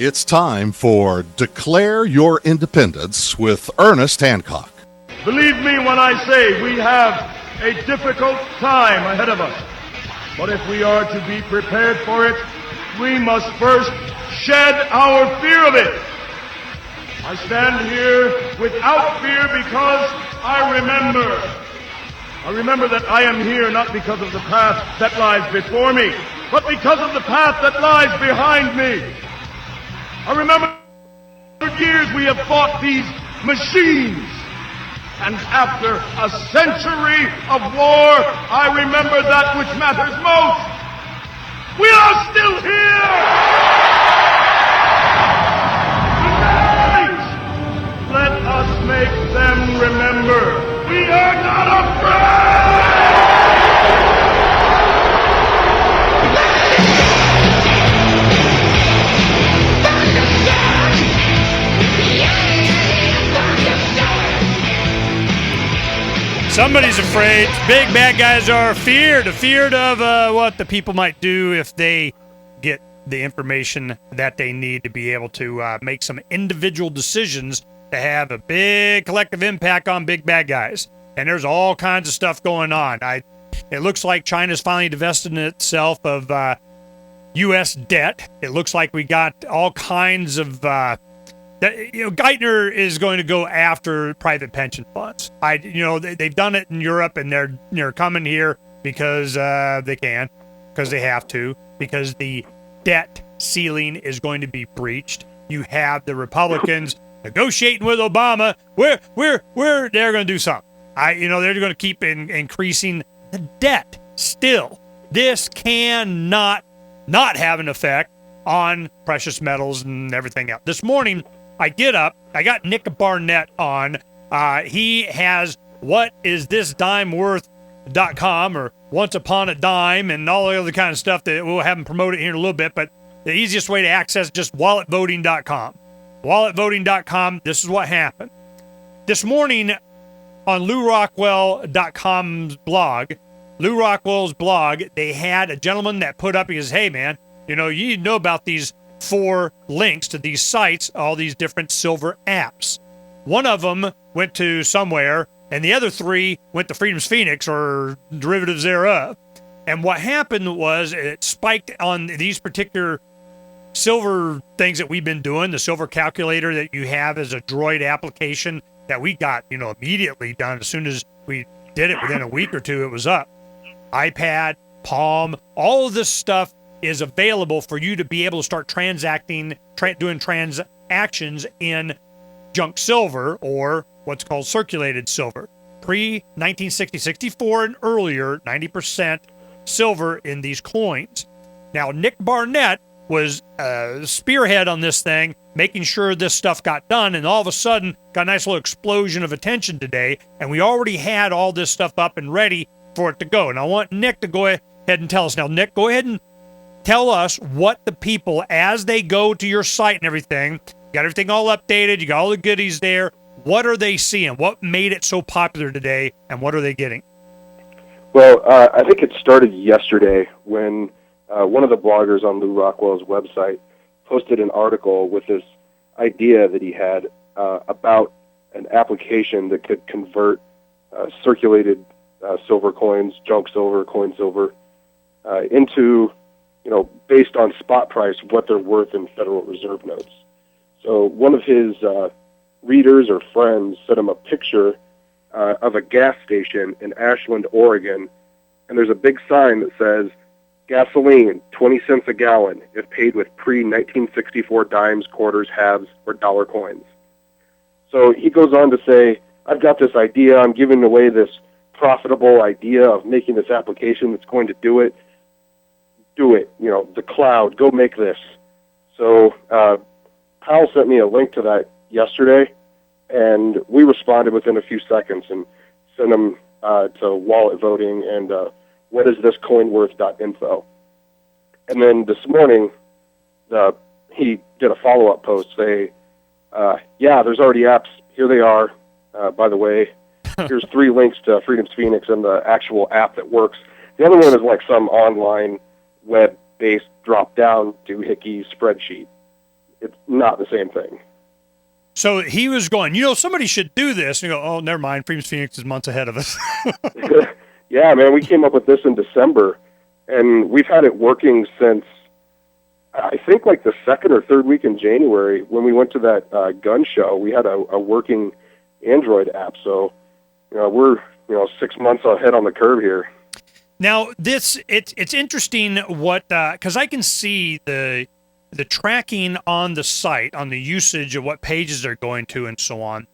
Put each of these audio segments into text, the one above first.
It's time for Declare Your Independence with Ernest Hancock. Believe me when I say we have a difficult time ahead of us. But if we are to be prepared for it, we must first shed our fear of it. I stand here without fear because I remember that I am here not because of the path that lies before me, but because of the path that lies behind me. I remember for years we have fought these machines. And after a century of war, I remember that which matters most. We are still here! Tonight, let us make them remember we are not afraid! Somebody's afraid. Big bad guys are feared of what the people might do if they get the information that they need to be able to make some individual decisions to have a big collective impact on big bad guys. And there's all kinds of stuff going on. It looks like China's finally divested itself of U.S. debt. It looks like we got all kinds of Geithner is going to go after private pension funds. They've done it in Europe, and they're coming here because they can, because they have to, because the debt ceiling is going to be breached. You have the Republicans negotiating with Obama. They're going to do something. They're going to keep increasing the debt. Still, this cannot not have an effect on precious metals and everything else. This morning, I get up, I got Nick Barnett on. He has whatisthisdimeworth.com or Once Upon a Dime and all the other kind of stuff that we'll have him promote it here in a little bit, but the easiest way to access is just walletvoting.com. Walletvoting.com, this is what happened. This morning on LouRockwell.com's blog, Lou Rockwell's blog, they had a gentleman that put up, he goes, hey man, you need to know about these 4 links to these sites, all these different silver apps. One of them went to somewhere, and the other 3 went to Freedom's Phoenix or derivatives thereof. And what happened was it spiked on these particular silver things that we've been doing, the silver calculator that you have as a Droid application that we got, immediately done. As soon as we did it, within a week or 2, it was up. iPad, Palm, all of this stuff is available for you to be able to start doing transactions in junk silver or what's called circulated silver. Pre-1960, 64 and earlier, 90% silver in these coins. Now, Nick Barnett was a spearhead on this thing, making sure this stuff got done, and all of a sudden got a nice little explosion of attention today, and we already had all this stuff up and ready for it to go. And I want Nick to go ahead and tell us. Now, Nick, go ahead and tell us what the people, as they go to your site and everything, you got everything all updated, you got all the goodies there, what are they seeing? What made it so popular today, and what are they getting? Well, I think it started yesterday when one of the bloggers on Lou Rockwell's website posted an article with this idea that he had about an application that could convert circulated silver coins, junk silver, coin silver, into, based on spot price, what they're worth in Federal Reserve notes. So one of his readers or friends sent him a picture of a gas station in Ashland, Oregon, and there's a big sign that says, gasoline, 20 cents a gallon, if paid with pre-1964 dimes, quarters, halves, or dollar coins. So he goes on to say, I've got this idea, I'm giving away this profitable idea of making this application that's going to do it. Do it, the cloud, go make this. So Powell sent me a link to that yesterday, and we responded within a few seconds and sent them to Wallet Voting and whatisThisCoinWorth.info. And then this morning, he did a follow-up post saying, there's already apps. Here they are. By the way, here's 3 links to Freedom's Phoenix and the actual app that works. The other one is like some online web-based drop-down doohickey spreadsheet. it's not the same thing. So he was going, somebody should do this. And you go, oh, never mind. Freedom's Phoenix is months ahead of us. Yeah, man, we came up with this in December, and we've had it working since, I think, like the second or third week in January when we went to that gun show. We had a working Android app, so we're 6 months ahead on the curve here. Now, it's interesting because I can see the tracking on the site, on the usage of what pages they're going to and so on.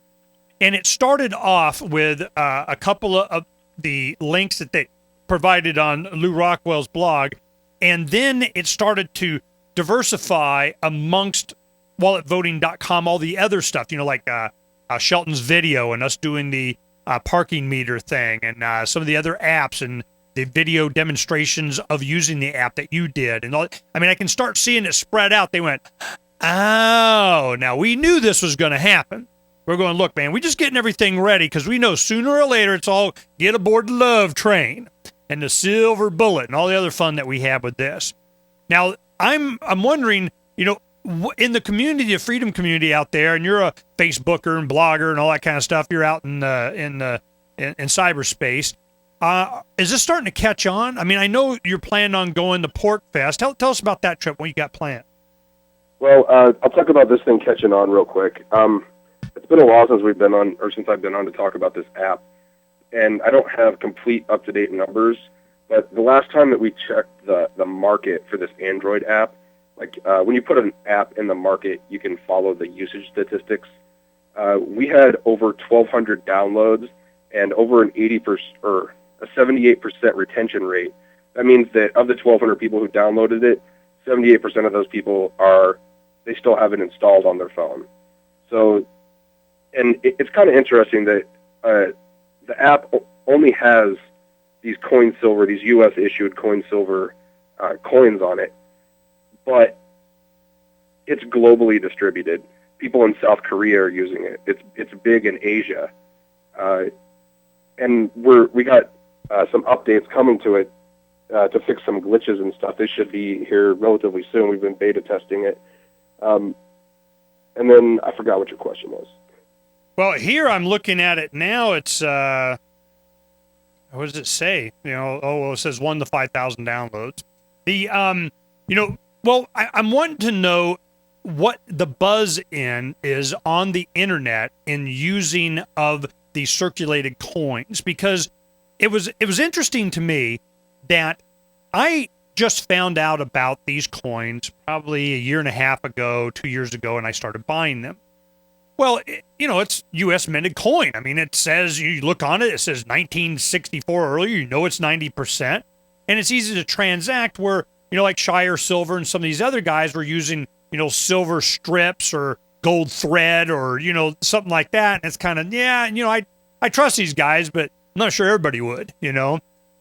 And it started off with a couple of the links that they provided on Lou Rockwell's blog, and then it started to diversify amongst walletvoting.com, all the other stuff, like Shelton's video and us doing the parking meter thing and some of the other apps and the video demonstrations of using the app that you did. And all, I can start seeing it spread out. They went, oh, now we knew this was going to happen. We're going, look, man, we're just getting everything ready because we know sooner or later it's all get aboard the love train and the silver bullet and all the other fun that we have with this. Now, I'm wondering, in the community, the freedom community out there, and you're a Facebooker and blogger and all that kind of stuff. You're out in cyberspace. Is this starting to catch on? I know you're planning on going to Port Fest. Tell us about that trip. What you got planned? Well, I'll talk about this thing catching on real quick. It's been a while since we've been on, or since I've been on to talk about this app, and I don't have complete up-to-date numbers. But the last time that we checked the market for this Android app, when you put an app in the market, you can follow the usage statistics. We had over 1,200 downloads and over an 80% or a 78% retention rate. That means that of the 1,200 people who downloaded it, 78% of those people they still have it installed on their phone. So, and it's kind of interesting that the app only has these these U.S. issued CoinSilver coins on it, but it's globally distributed. People in South Korea are using it. It's big in Asia, and we got some updates coming to it to fix some glitches and stuff. They should be here relatively soon. We've been beta testing it, and then I forgot what your question was. Well, here I'm looking at it now. It's what does it say? It says 1 to 5,000 downloads. I'm wanting to know what the buzz is on the internet in using of the circulated coins, because it was interesting to me that I just found out about these coins probably a year and a half ago, 2 years ago, and I started buying them. Well, it's U.S. minted coin. It says, you look on it, it says 1964 earlier, it's 90%. And it's easy to transact where, like Shire Silver and some of these other guys were using, silver strips or gold thread or, something like that. And it's kind of, I trust these guys, but I'm not sure everybody would,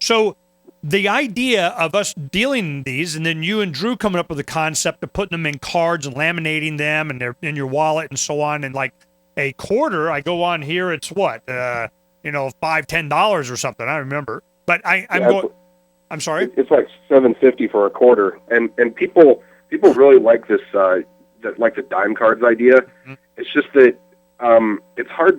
So the idea of us dealing these, and then you and Drew coming up with the concept of putting them in cards and laminating them, and they're in your wallet and so on. And like a quarter, I go on here, it's what, $5, $10 or something. I remember, but I'm sorry. It's like $7.50 for a quarter, and people really like this, like the dime cards idea. Mm-hmm. It's just that it's hard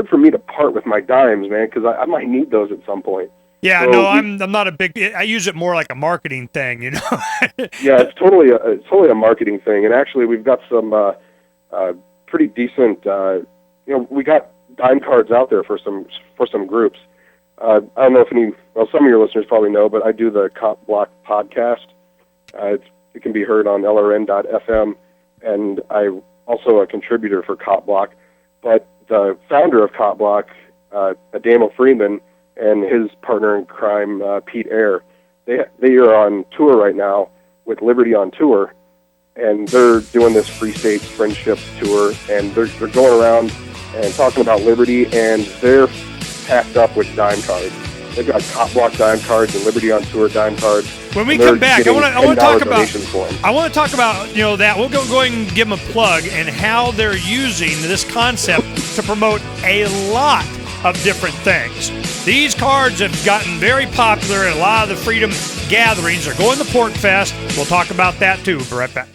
for me to part with my dimes, man, because I might need those at some point. Yeah, so no, I'm not a big. I use it more like a marketing thing, Yeah, it's totally a marketing thing, and actually, we've got some pretty decent. We got dime cards out there for some groups. I don't know if some of your listeners probably know, but I do the Cop Block podcast. It can be heard on LRN.FM, and I'm also a contributor for Cop Block. But the founder of Cop Block, Adamo Freeman, and his partner in crime, Pete Eyre, they are on tour right now with Liberty on Tour, and they're doing this Free States Friendship Tour, and they're going around and talking about Liberty, and they're packed up with dime cards. They've got Cop Block dime cards and Liberty on Tour dime cards. When we come back, I want to talk about that. We'll go ahead and give them a plug and how they're using this concept to promote a lot of different things. These cards have gotten very popular at a lot of the freedom gatherings. They're going to Port Fest. We'll talk about that too. We'll be right back.